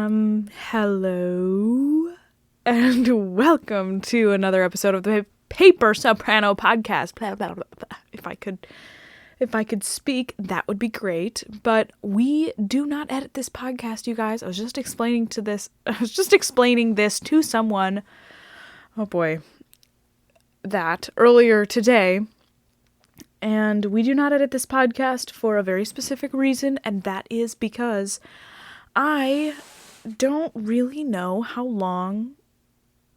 Hello, and welcome to another episode of the Paper Soprano podcast. Blah, blah, blah, blah. If I could speak, that would be great. But we do not edit this podcast, you guys. I was just explaining this to someone. Oh boy, that earlier today. And we do not edit this podcast for a very specific reason, and that is because I don't really know how long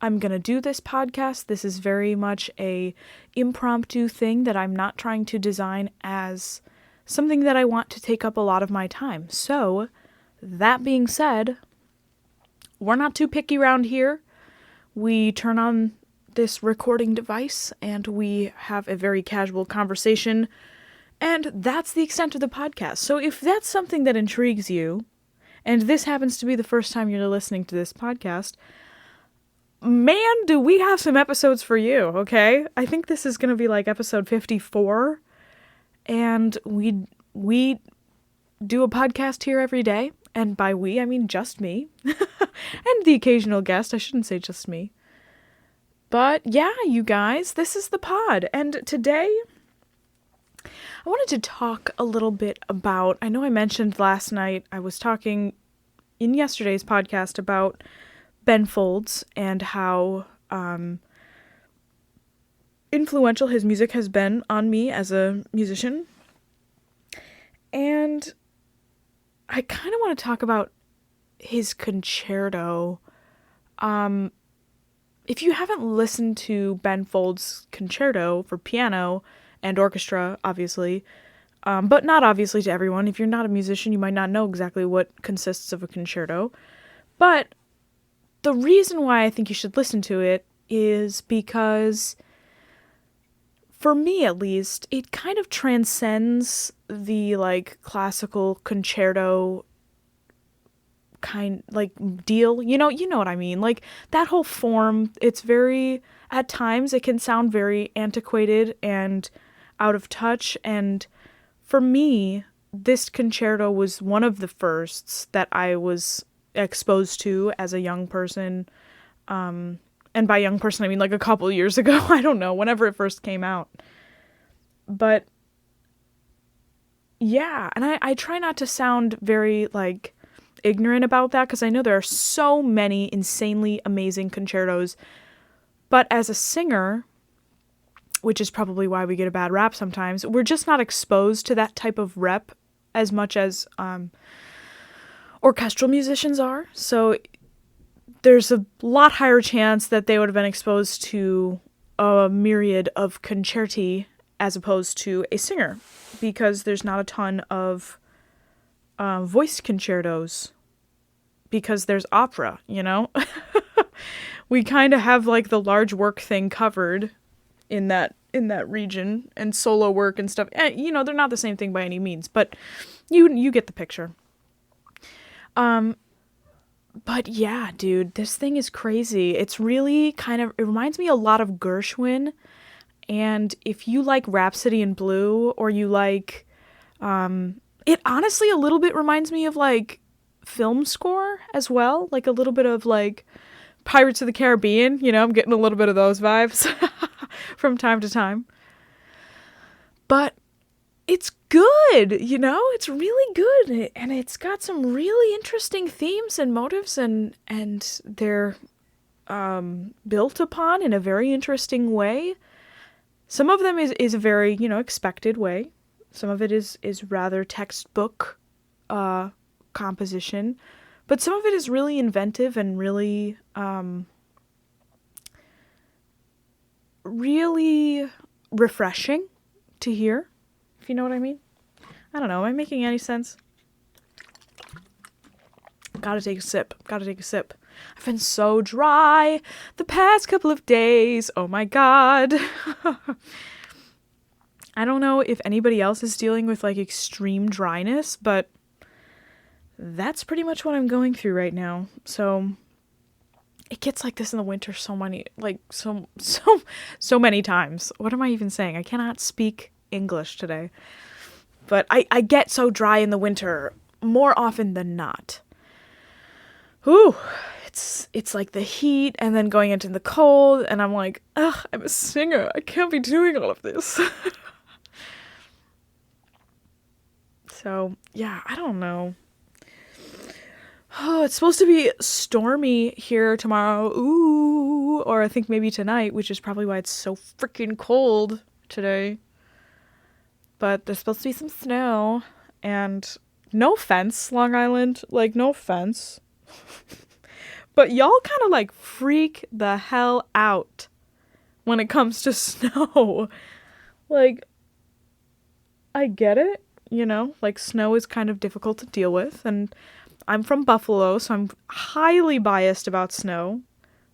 I'm gonna do this podcast. This is very much a impromptu thing that I'm not trying to design as something that I want to take up a lot of my time. So, that being said, we're not too picky around here. We turn on this recording device and we have a very casual conversation, and that's the extent of the podcast. So if that's something that intrigues you, and this happens to be the first time you're listening to this podcast, man, do we have some episodes for you, okay? I think this is going to be like episode 54, and we do a podcast here every day, and by we, I mean just me, and the occasional guest. I shouldn't say just me. But yeah, you guys, this is the pod, and today I wanted to talk a little bit about, I know I mentioned last night, I was talking in yesterday's podcast about Ben Folds and how influential his music has been on me as a musician. And I kind of want to talk about his concerto. If you haven't listened to Ben Folds' concerto for piano and orchestra, obviously, but not obviously to everyone. If you're not a musician, you might not know exactly what consists of a concerto. But the reason why I think you should listen to it is because, for me at least, it kind of transcends the, classical concerto deal. You know what I mean? Like, that whole form, it's very, at times, it can sound very antiquated and out of touch, and for me, this concerto was one of the firsts that I was exposed to as a young person, and by young person I mean like a couple years ago. I don't know, whenever it first came out. But yeah, and I try not to sound very ignorant about that, because I know there are so many insanely amazing concertos, but as a singer, which is probably why we get a bad rap sometimes, we're just not exposed to that type of rep as much as orchestral musicians are. So there's a lot higher chance that they would have been exposed to a myriad of concerti as opposed to a singer, because there's not a ton of voiced concertos, because there's opera, you know? We kind of have the large work thing covered in that region, and solo work and stuff. They're not the same thing by any means, but you get the picture. But yeah, dude, this thing is crazy. It's really it reminds me a lot of Gershwin, and if you like Rhapsody in Blue, or you like, it honestly a little bit reminds me of film score as well, a little bit of Pirates of the Caribbean, I'm getting a little bit of those vibes from time to time. But it's good, it's really good, and it's got some really interesting themes and motives, and they're built upon in a very interesting way. Some of them is a very, expected way. Some of it is rather textbook composition, but some of it is really inventive and really really refreshing to hear, if you know what I mean. I don't know, am I making any sense? Gotta take a sip. I've been so dry the past couple of days. Oh my god. I don't know if anybody else is dealing with extreme dryness, but that's pretty much what I'm going through right now. So it gets like this in the winter so many times. What am I even saying? I cannot speak English today. But I get so dry in the winter more often than not. Whew, it's like the heat and then going into the cold, and I'm like, ugh, I'm a singer. I can't be doing all of this. So, yeah, I don't know. Oh, it's supposed to be stormy here tomorrow. Ooh, or I think maybe tonight, which is probably why it's so freaking cold today. But there's supposed to be some snow, and no offense, Long Island, like, no offense. But y'all kind of, like, freak the hell out when it comes to snow. Like, I get it, you know? Like, snow is kind of difficult to deal with, and I'm from Buffalo, so I'm highly biased about snow.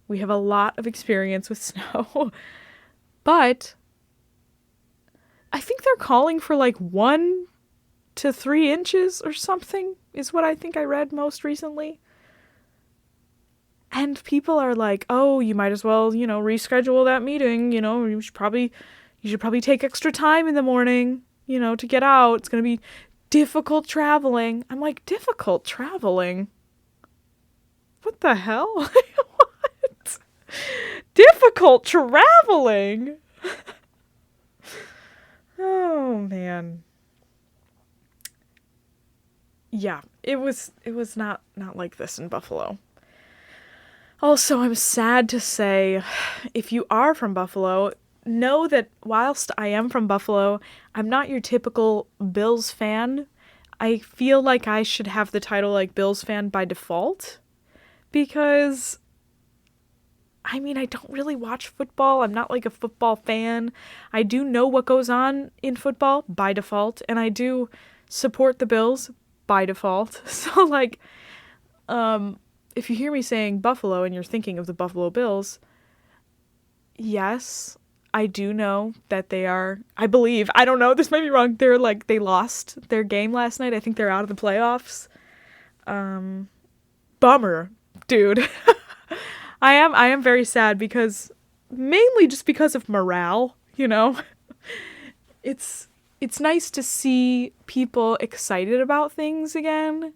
We have a lot of experience with snow. But I think they're calling for, like, 1 to 3 inches or something, is what I think I read most recently. And people are like, oh, you might as well, you know, reschedule that meeting. You know, you should probably take extra time in the morning, you know, to get out. It's going to be difficult traveling. I'm like, difficult traveling? What the hell? What? Difficult traveling? Oh, man. Yeah, it was not like this in Buffalo. Also, I'm sad to say, if you are from Buffalo, know that whilst I am from Buffalo, I'm not your typical Bills fan. I feel like I should have the title, like, Bills fan by default. Because, I mean, I don't really watch football. I'm not, like, a football fan. I do know what goes on in football by default. And I do support the Bills by default. So, like, if you hear me saying Buffalo and you're thinking of the Buffalo Bills, yes, I do know that they are, I believe, I don't know, this might be wrong, they lost their game last night. I think they're out of the playoffs. Bummer, dude. I am very sad because, mainly just because of morale, you know? It's nice to see people excited about things again.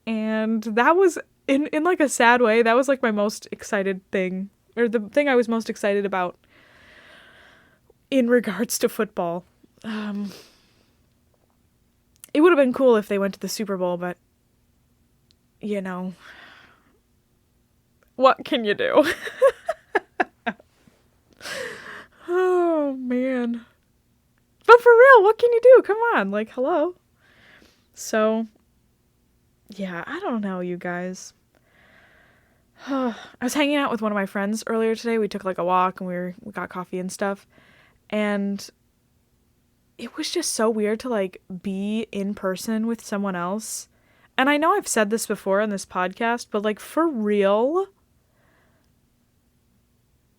And that was, in like a sad way, that was like my most excited thing, or the thing I was most excited about in regards to football. It would have been cool if they went to the Super Bowl, but, you know, what can you do? Oh, man. But for real, what can you do? Come on, like, hello. So, yeah, I don't know, you guys. I was hanging out with one of my friends earlier today. We took like a walk and we got coffee and stuff. And it was just so weird to like be in person with someone else. And I know I've said this before in this podcast, but like for real,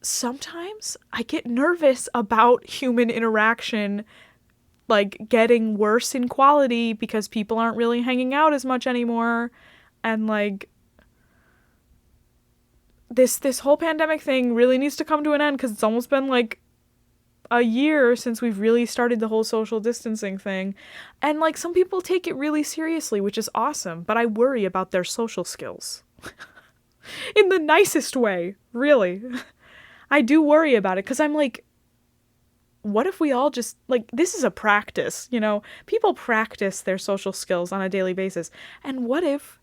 sometimes I get nervous about human interaction like getting worse in quality because people aren't really hanging out as much anymore. And like this whole pandemic thing really needs to come to an end because it's almost been like a year since we've really started the whole social distancing thing. And like some people take it really seriously, which is awesome, but I worry about their social skills. In the nicest way, really. I do worry about it because I'm like, what if we all just, like, this is a practice, you know? People practice their social skills on a daily basis. And what if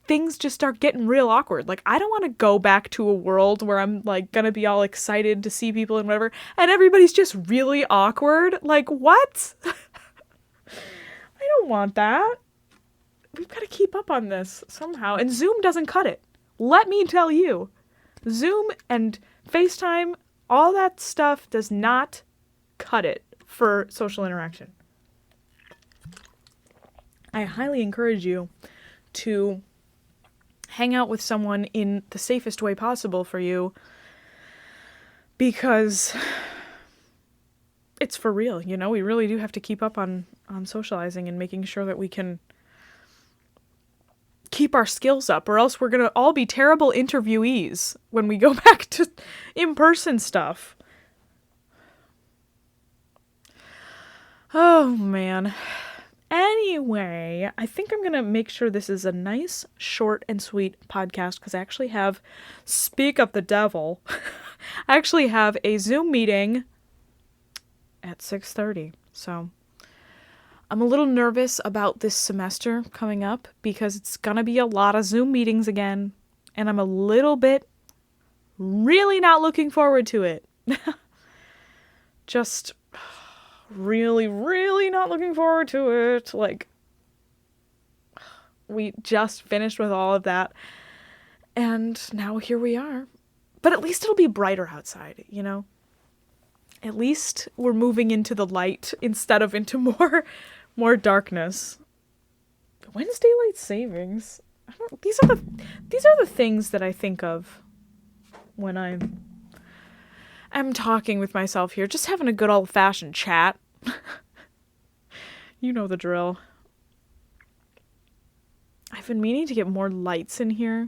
things just start getting real awkward? Like, I don't want to go back to a world where I'm, like, gonna be all excited to see people and whatever, and everybody's just really awkward. Like, what? I don't want that. We've got to keep up on this somehow. And Zoom doesn't cut it. Let me tell you. Zoom and FaceTime, all that stuff does not cut it for social interaction. I highly encourage you to hang out with someone in the safest way possible for you because it's for real, you know? We really do have to keep up on socializing and making sure that we can keep our skills up, or else we're going to all be terrible interviewees when we go back to in-person stuff. Oh, man. Anyway, I think I'm going to make sure this is a nice, short, and sweet podcast because I actually have, speak of the devil, I actually have a Zoom meeting at 6:30. So I'm a little nervous about this semester coming up because it's going to be a lot of Zoom meetings again. And I'm a little bit really not looking forward to it. Just really, really not looking forward to it. Like, we just finished with all of that. And now here we are. But at least it'll be brighter outside, you know? At least we're moving into the light instead of into more darkness. When's daylight savings? These are the things that I think of when I'm talking with myself here, just having a good old-fashioned chat. You know the drill. I've been meaning to get more lights in here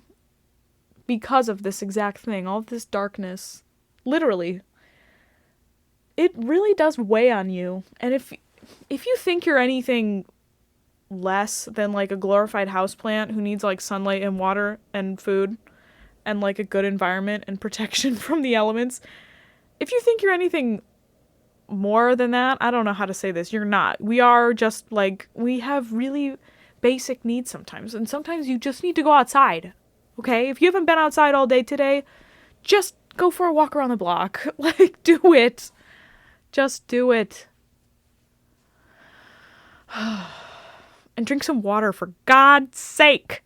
because of this exact thing, all of this darkness. Literally. It really does weigh on you. And if you think you're anything less than like a glorified houseplant who needs like sunlight and water and food and like a good environment and protection from the elements, if you think you're anything more than that, I don't know how to say this, you're not. We are just like, we have really basic needs sometimes, and sometimes you just need to go outside. Okay? If you haven't been outside all day today, just go for a walk around the block. Like, do it. Just do it. And drink some water, for God's sake.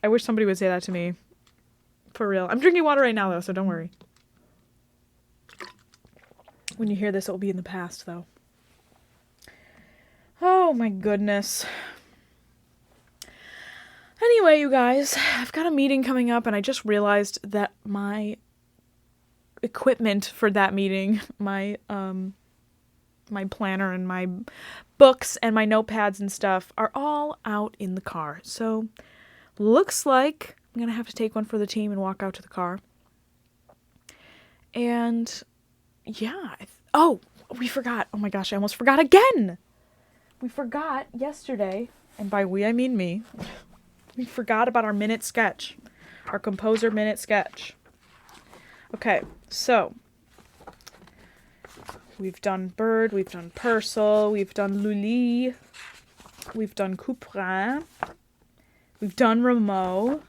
I wish somebody would say that to me. For real. I'm drinking water right now, though, so don't worry. When you hear this, it will be in the past, though. Oh, my goodness. Anyway, you guys, I've got a meeting coming up, and I just realized that my equipment for that meeting, my planner and my books and my notepads and stuff are all out in the car. So, looks like I'm going to have to take one for the team and walk out to the car. And, yeah. We forgot. Oh my gosh, I almost forgot again. We forgot yesterday, and by we I mean me, we forgot about our minute sketch. Our composer minute sketch. Okay, so we've done Bird, we've done Purcell, we've done Lully, we've done Couperin, we've done Rameau.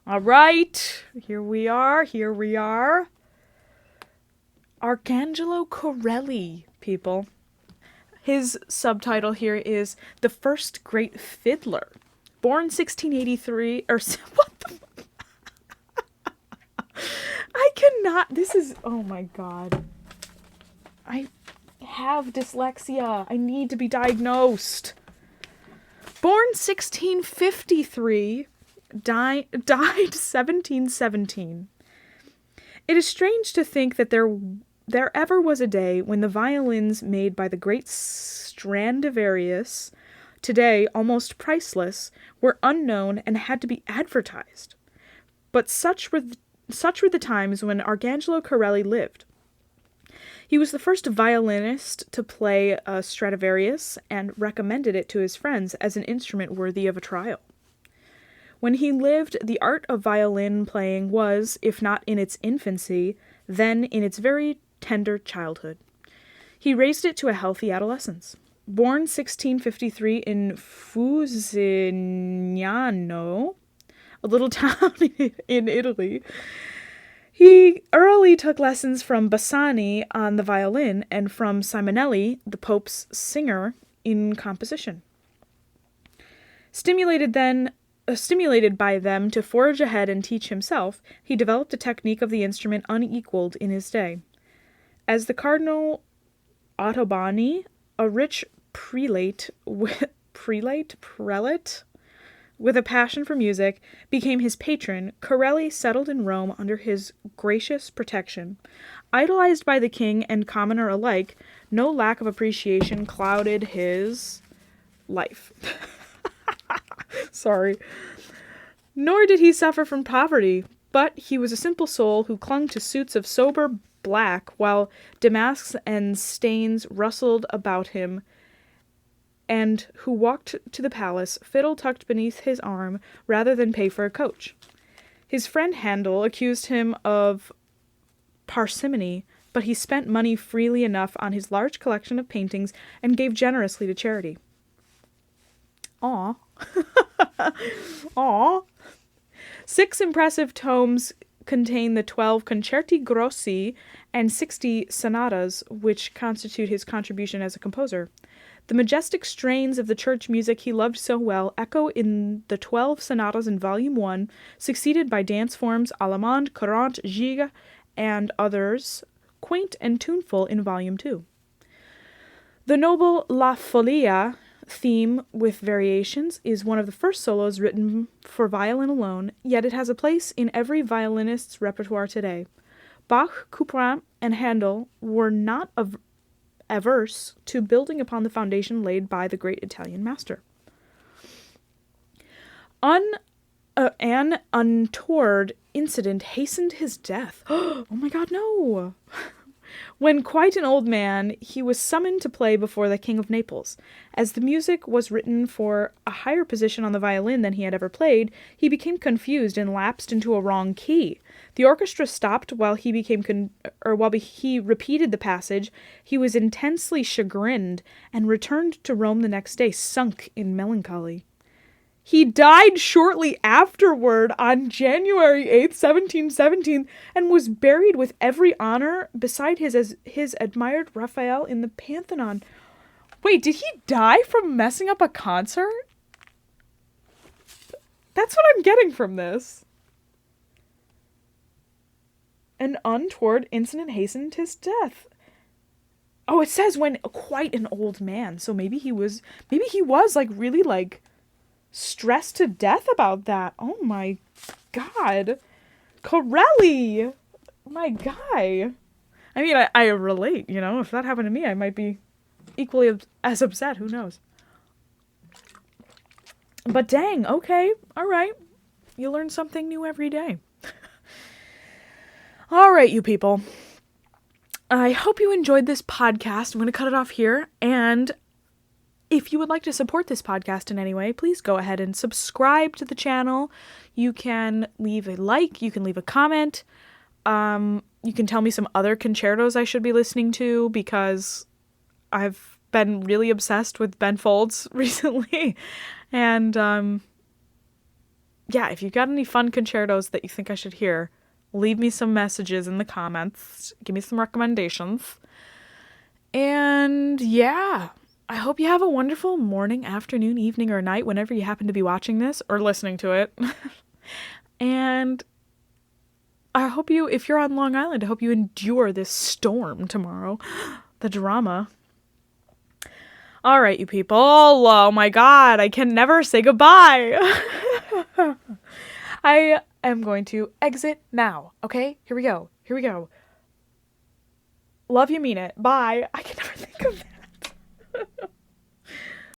All right, here we are. Arcangelo Corelli, people. His subtitle here is The First Great Fiddler. Born 1683, or what the... I cannot, this is, oh my God. I have dyslexia. I need to be diagnosed. Born 1653, died 1717. It is strange to think that there ever was a day when the violins made by the great Stradivarius, today almost priceless, were unknown and had to be advertised. But such were the times when Arcangelo Corelli lived. He was the first violinist to play a Stradivarius and recommended it to his friends as an instrument worthy of a trial. When he lived, the art of violin playing was, if not in its infancy, then in its very tender childhood. He raised it to a healthy adolescence. Born 1653 in Fusignano, a little town in Italy, he early took lessons from Bassani on the violin and from Simonelli, the Pope's singer, in composition. Stimulated by them to forge ahead and teach himself, he developed a technique of the instrument unequaled in his day. As the Cardinal Ottoboni, a rich prelate with a passion for music, became his patron, Corelli settled in Rome under his gracious protection. Idolized by the king and commoner alike, no lack of appreciation clouded his life. Sorry. Nor did he suffer from poverty, but he was a simple soul who clung to suits of sober black while damasks and stains rustled about him and who walked to the palace, fiddle tucked beneath his arm, rather than pay for a coach. His friend Handel accused him of parsimony, but he spent money freely enough on his large collection of paintings and gave generously to charity. Aw. Aw. 6 impressive tomes contain the 12 concerti grossi and 60 sonatas, which constitute his contribution as a composer. The majestic strains of the church music he loved so well echo in the 12 sonatas in Volume 1, succeeded by dance forms allemande, courante, gigue, and others, quaint and tuneful, in Volume 2. The noble La Folia theme with variations is one of the first solos written for violin alone, yet it has a place in every violinist's repertoire today. Bach, Couperin, and Handel were not averse to building upon the foundation laid by the great Italian master. An untoward incident hastened his death. Oh my God, no! When quite an old man, he was summoned to play before the King of Naples. As the music was written for a higher position on the violin than he had ever played, he became confused and lapsed into a wrong key. The orchestra stopped while he he repeated the passage. He was intensely chagrined and returned to Rome the next day, sunk in melancholy. He died shortly afterward on January 8th, 1717, and was buried with every honor beside his admired Raphael in the Pantheon. Wait, did he die from messing up a concert? That's what I'm getting from this. An untoward incident hastened his death. Oh, it says when quite an old man, so maybe he was like really like stressed to death about that. Oh my God. Corelli! My guy. I mean, I relate, you know. If that happened to me, I might be equally as upset. Who knows? But dang, okay. All right. You learn something new every day. All right, you people. I hope you enjoyed this podcast. I'm going to cut it off here. And if you would like to support this podcast in any way, please go ahead and subscribe to the channel. You can leave a like. You can leave a comment. You can tell me some other concertos I should be listening to, because I've been really obsessed with Ben Folds recently. And yeah, if you've got any fun concertos that you think I should hear, leave me some messages in the comments. Give me some recommendations. And yeah, I hope you have a wonderful morning, afternoon, evening, or night whenever you happen to be watching this or listening to it. And I hope you, if you're on Long Island, I hope you endure this storm tomorrow. The drama. All right, you people. Oh my God, I can never say goodbye. I am going to exit now. Okay, here we go. Love you, mean it. Bye. I can never think of that.